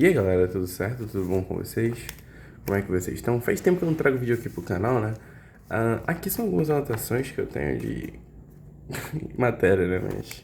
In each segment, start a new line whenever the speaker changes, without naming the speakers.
E aí galera, tudo certo? Tudo bom com vocês? Como é que vocês estão? Faz tempo que eu não trago vídeo aqui pro canal, né? Aqui são algumas anotações que eu tenho de matéria, né? Mas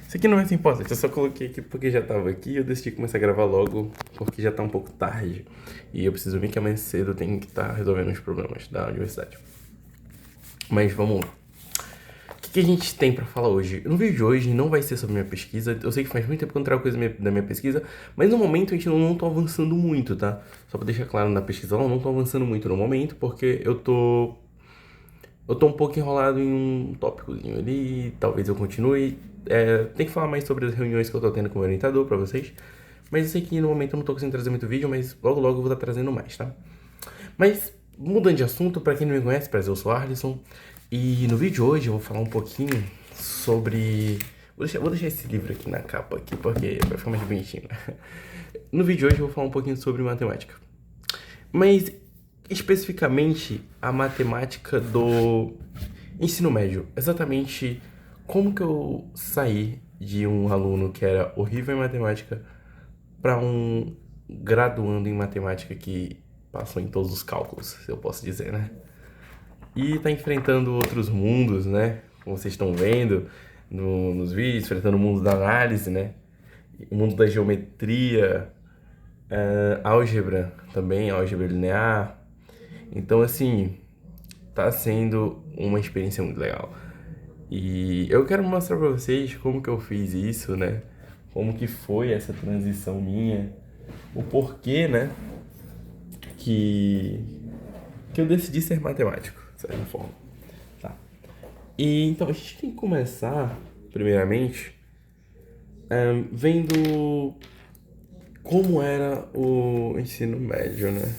isso aqui não é tão importante, eu só coloquei aqui porque já tava aqui e eu decidi começar a gravar logo porque já tá um pouco tarde. E eu preciso vir que amanhã cedo eu tenho que estar resolvendo os problemas da universidade. Mas vamos lá. O que a gente tem pra falar hoje? No vídeo de hoje não vai ser sobre minha pesquisa. Eu sei que faz muito tempo que eu não trago coisa da minha pesquisa, mas no momento a gente não tá avançando muito, tá? Só pra deixar claro na pesquisa, eu não tô avançando muito no momento, porque eu tô um pouco enrolado em um tópicozinho ali, talvez eu continue. Tem que falar mais sobre as reuniões que eu tô tendo com o meu orientador pra vocês. Mas eu sei que no momento eu não tô conseguindo trazer muito vídeo, mas logo logo eu vou estar trazendo mais, tá? Mas, mudando de assunto, pra quem não me conhece, prazer, eu sou Arlisson. E no vídeo de hoje eu vou falar um pouquinho sobre... Vou deixar esse livro aqui na capa, aqui, porque vai ficar mais bonitinho. No vídeo de hoje eu vou falar um pouquinho sobre matemática. Mas, especificamente, a matemática do ensino médio. Exatamente como que eu saí de um aluno que era horrível em matemática para um graduando em matemática que passou em todos os cálculos, se eu posso dizer, né? E tá enfrentando outros mundos, né? Como vocês estão vendo nos vídeos, enfrentando o mundo da análise, né? O mundo da geometria, álgebra também, álgebra linear. Então, assim, tá sendo uma experiência muito legal. E eu quero mostrar pra vocês como que eu fiz isso, né? Como que foi essa transição minha, o porquê, né? Que eu decidi ser matemático, de certa forma. Tá. E então a gente tem que começar, primeiramente, vendo como era o ensino médio, né?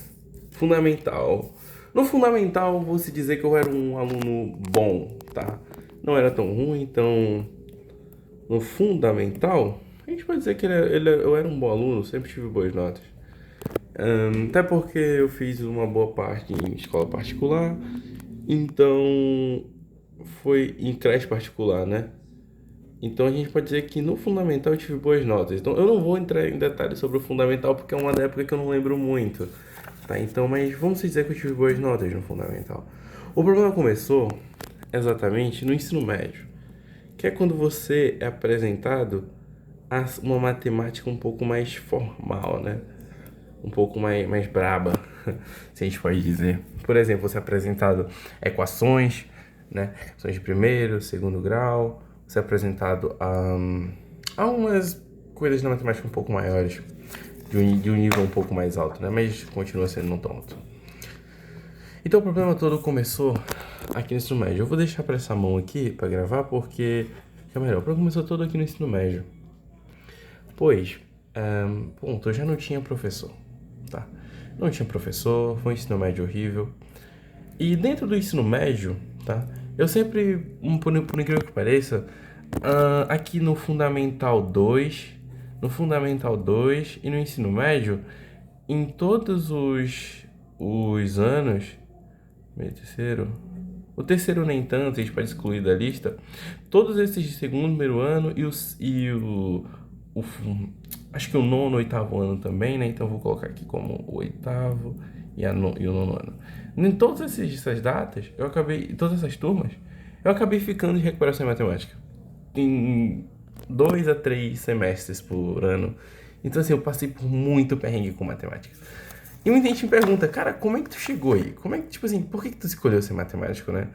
Fundamental. No fundamental, vou se dizer que eu era um aluno bom, tá? Não era tão ruim, então no fundamental, a gente pode dizer que eu era um bom aluno, sempre tive boas notas. Até porque eu fiz uma boa parte em escola particular, então foi em creche particular, né? Então a gente pode dizer que no fundamental eu tive boas notas. Então eu não vou entrar em detalhes sobre o fundamental porque é uma época que eu não lembro muito, tá? Então, mas vamos dizer que eu tive boas notas no fundamental. O problema começou exatamente no ensino médio, que é quando você é apresentado a uma matemática um pouco mais formal, né? Um pouco mais braba, se a gente pode dizer. Por exemplo, você é apresentado equações, né? Equações de primeiro, segundo grau. Você é apresentado a umas coisas na matemática um pouco maiores, de um nível um pouco mais alto, né? Mas continua sendo não tão alto. Então o problema todo começou aqui no ensino médio. Eu vou deixar para essa mão aqui para gravar porque é melhor. O problema começou todo aqui no ensino médio. Pois, ponto, eu já não tinha professor, tá? Não tinha professor, foi um ensino médio horrível. E dentro do ensino médio, tá? Eu sempre, por incrível que pareça, aqui no Fundamental 2, e no ensino médio, em todos os anos, meio terceiro, o terceiro nem tanto, a gente pode excluir da lista, todos esses de segundo, primeiro ano acho que o nono, oitavo ano também, né? Então eu vou colocar aqui como o oitavo e o nono ano. Em todas essas datas, todas essas turmas, eu acabei ficando de recuperação em matemática. Em 2 a 3 semestres por ano. Então assim, eu passei por muito perrengue com matemática. E muita gente me pergunta, cara, como é que tu chegou aí? Como é que, tipo assim, por que tu escolheu ser matemático, né?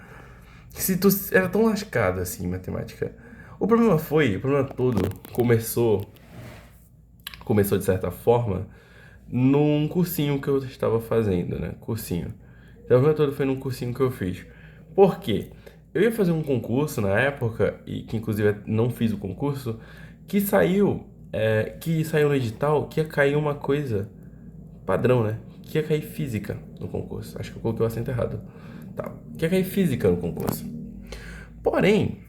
Se tu era tão lascado assim em matemática. O problema todo começou de certa forma num cursinho que eu estava fazendo, né? Cursinho. Então, o problema todo foi num cursinho que eu fiz. Por quê? Eu ia fazer um concurso na época, e que inclusive não fiz o concurso, que saiu no edital que ia cair uma coisa padrão, né? Que ia cair física no concurso. Acho que eu coloquei o acento errado. Tá. Que ia cair física no concurso. Porém,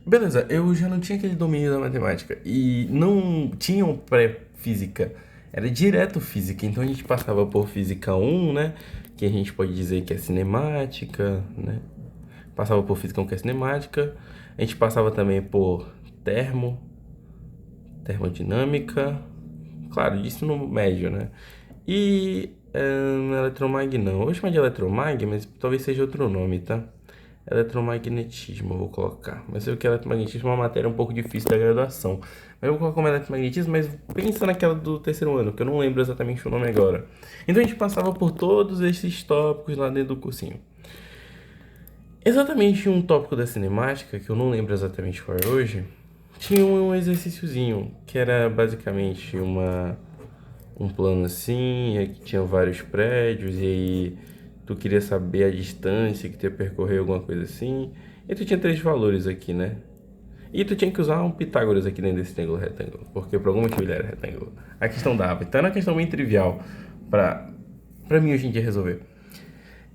beleza, eu já não tinha aquele domínio da matemática e não tinha um pré-física, era direto física, então a gente passava por física 1, né, que a gente pode dizer que é cinemática, né, passava por física 1 que é cinemática, a gente passava também por termodinâmica, claro, de ensino médio, né? E eletromag não. Eu vou chamar de eletromag, mas talvez seja outro nome, tá? Eletromagnetismo eu vou colocar. Mas eu sei que eletromagnetismo é uma matéria um pouco difícil da graduação. Mas eu vou colocar como eletromagnetismo, mas pensa naquela do terceiro ano, que eu não lembro exatamente o nome agora. Então a gente passava por todos esses tópicos lá dentro do cursinho. Exatamente um tópico da cinemática, que eu não lembro exatamente qual é hoje, tinha um exercíciozinho, que era basicamente um plano assim, aí tinha vários prédios, e aí tu queria saber a distância que tu ia percorrer, alguma coisa assim. E tu tinha três valores aqui, né? E tu tinha que usar um Pitágoras aqui dentro desse triângulo retângulo, porque por algum motivo ele era retângulo. A questão dava. Então era uma questão bem trivial pra mim hoje em dia resolver.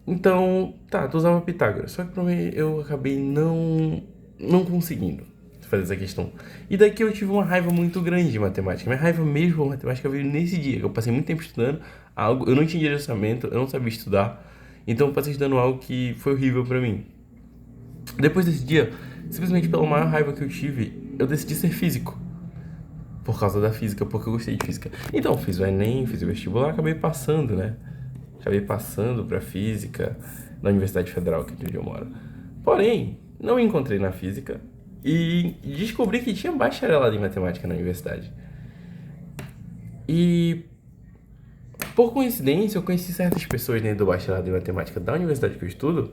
Então, tá, tu usava Pitágoras, só que pra mim eu acabei não conseguindo fazer essa questão. E daqui eu tive uma raiva muito grande de matemática. Minha raiva mesmo por matemática veio nesse dia, que eu passei muito tempo estudando algo, eu não tinha direcionamento, eu não sabia estudar, então eu passei estudando algo que foi horrível pra mim. Depois desse dia, simplesmente pela maior raiva que eu tive, eu decidi ser físico. Por causa da física, porque eu gostei de física. Então, fiz o Enem, fiz o vestibular, acabei passando, né? Acabei passando pra física na Universidade Federal, que é onde eu moro. Porém, não me encontrei na física e descobri que tinha bacharelado em matemática na universidade. E, por coincidência, eu conheci certas pessoas dentro do bacharelado em matemática da universidade que eu estudo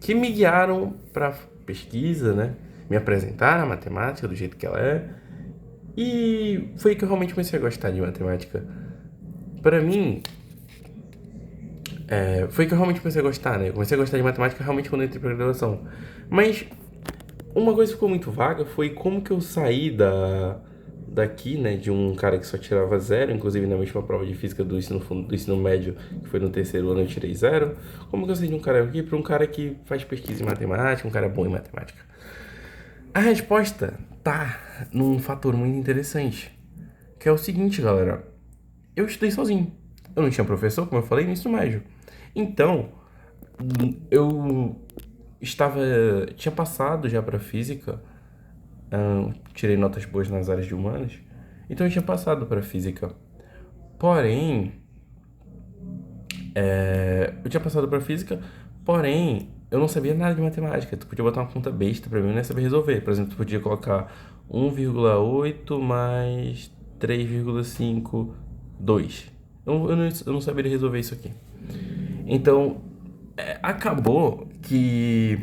que me guiaram para pesquisa, né? Me apresentaram a matemática do jeito que ela é. E foi aí que eu realmente comecei a gostar de matemática. Para mim, foi aí que eu realmente comecei a gostar, né? Eu comecei a gostar de matemática realmente quando eu entrei pra graduação. Mas uma coisa que ficou muito vaga foi como que eu saí daqui, né? De um cara que só tirava zero, inclusive na última prova de física do ensino médio, que foi no terceiro ano, eu tirei zero. Como que eu saí de um cara aqui para um cara que faz pesquisa em matemática, um cara bom em matemática? A resposta tá num fator muito interessante, que é o seguinte, galera. Eu estudei sozinho. Eu não tinha professor, como eu falei, no ensino médio. Então, eu tinha passado já para física, tirei notas boas nas áreas de humanas, então eu tinha passado para física. Porém, eu tinha passado para física, porém, eu não sabia nada de matemática. Tu podia botar uma conta besta para mim, eu não ia saber resolver. Por exemplo, tu podia colocar 1,8 mais 3,5, 2. Eu não saberia resolver isso aqui. Então, acabou que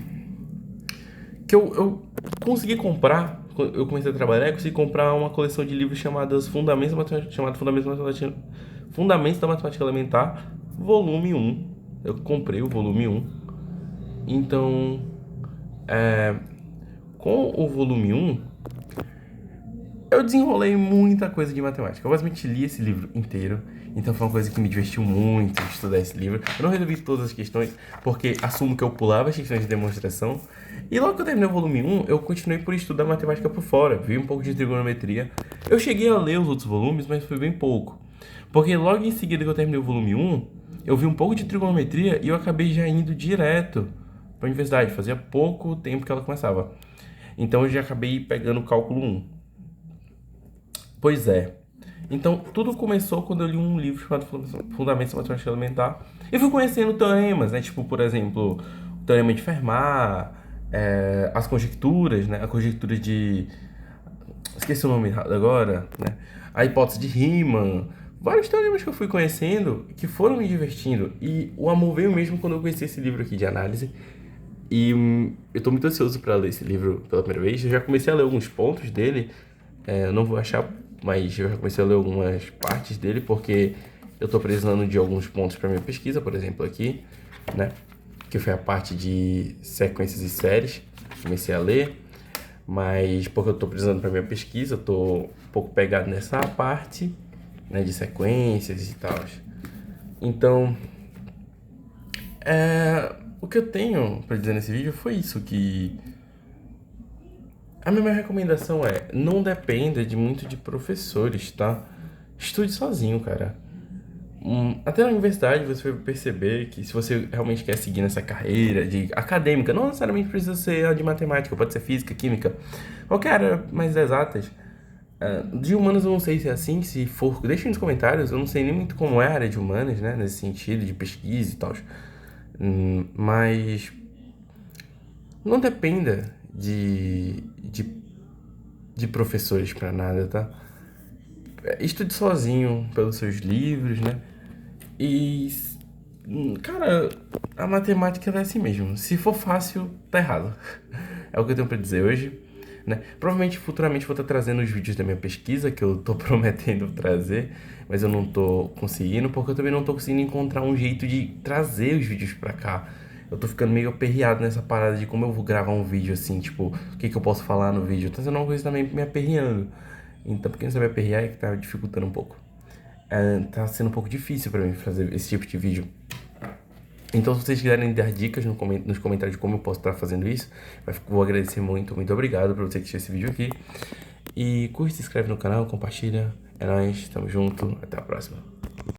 eu consegui comprar, eu comecei a trabalhar e consegui comprar uma coleção de livros chamado Fundamentos da Matemática Elementar, volume 1. Eu comprei o volume 1. Então, com o volume 1, eu desenrolei muita coisa de matemática. Eu basicamente li esse livro inteiro. Então foi uma coisa que me divertiu muito estudar esse livro. Eu não resolvi todas as questões, porque assumo que eu pulava as questões de demonstração. E logo que eu terminei o volume 1, eu continuei por estudar matemática por fora. Vi um pouco de trigonometria. Eu cheguei a ler os outros volumes, mas foi bem pouco. Porque logo em seguida que eu terminei o volume 1, eu vi um pouco de trigonometria e eu acabei já indo direto para a universidade. Fazia pouco tempo que ela começava. Então eu já acabei pegando o cálculo 1. Pois é. Então, tudo começou quando eu li um livro chamado Fundamentos da Matemática Elementar. E fui conhecendo teoremas, né? Tipo, por exemplo, o Teorema de Fermat, as conjecturas, né? A conjectura de... Esqueci o nome errado agora, né? A hipótese de Riemann. Vários teoremas que eu fui conhecendo que foram me divertindo. E o amor veio mesmo quando eu conheci esse livro aqui de análise. E eu tô muito ansioso para ler esse livro pela primeira vez. Eu já comecei a ler alguns pontos dele. Eu não vou achar, mas eu já comecei a ler algumas partes dele, porque eu tô precisando de alguns pontos para minha pesquisa, por exemplo, aqui, né? Que foi a parte de sequências e séries. Comecei a ler, mas porque eu tô precisando para minha pesquisa, eu tô um pouco pegado nessa parte, né? De sequências e tal. Então, o que eu tenho para dizer nesse vídeo foi isso, que a minha recomendação não dependa de muito de professores, tá? Estude sozinho, cara. Até na universidade você vai perceber que se você realmente quer seguir nessa carreira de acadêmica, não necessariamente precisa ser a de matemática, pode ser física, química, qualquer área mais exatas, De humanas eu não sei se é assim, se for, deixem nos comentários, eu não sei nem muito como é a área de humanas, né, nesse sentido, de pesquisa e tal. Mas não dependa de professores pra nada, tá? Estude sozinho pelos seus livros, né? E, cara, a matemática é assim mesmo. Se for fácil, tá errado. É o que eu tenho pra dizer hoje, né? Provavelmente, futuramente, vou estar trazendo os vídeos da minha pesquisa, que eu tô prometendo trazer, mas eu não tô conseguindo, porque eu também não tô conseguindo encontrar um jeito de trazer os vídeos pra cá. Eu tô ficando meio aperreado nessa parada de como eu vou gravar um vídeo assim, tipo, o que que eu posso falar no vídeo. Tá sendo uma coisa também me aperreando. Então, porque não sabe aperrear é que tá dificultando um pouco. Tá sendo um pouco difícil pra mim fazer esse tipo de vídeo. Então, se vocês quiserem dar dicas nos comentários de como eu posso estar fazendo isso, vou agradecer muito. Muito obrigado por você assistir esse vídeo aqui. E curte, se inscreve no canal, compartilha. É nóis, tamo junto, até a próxima.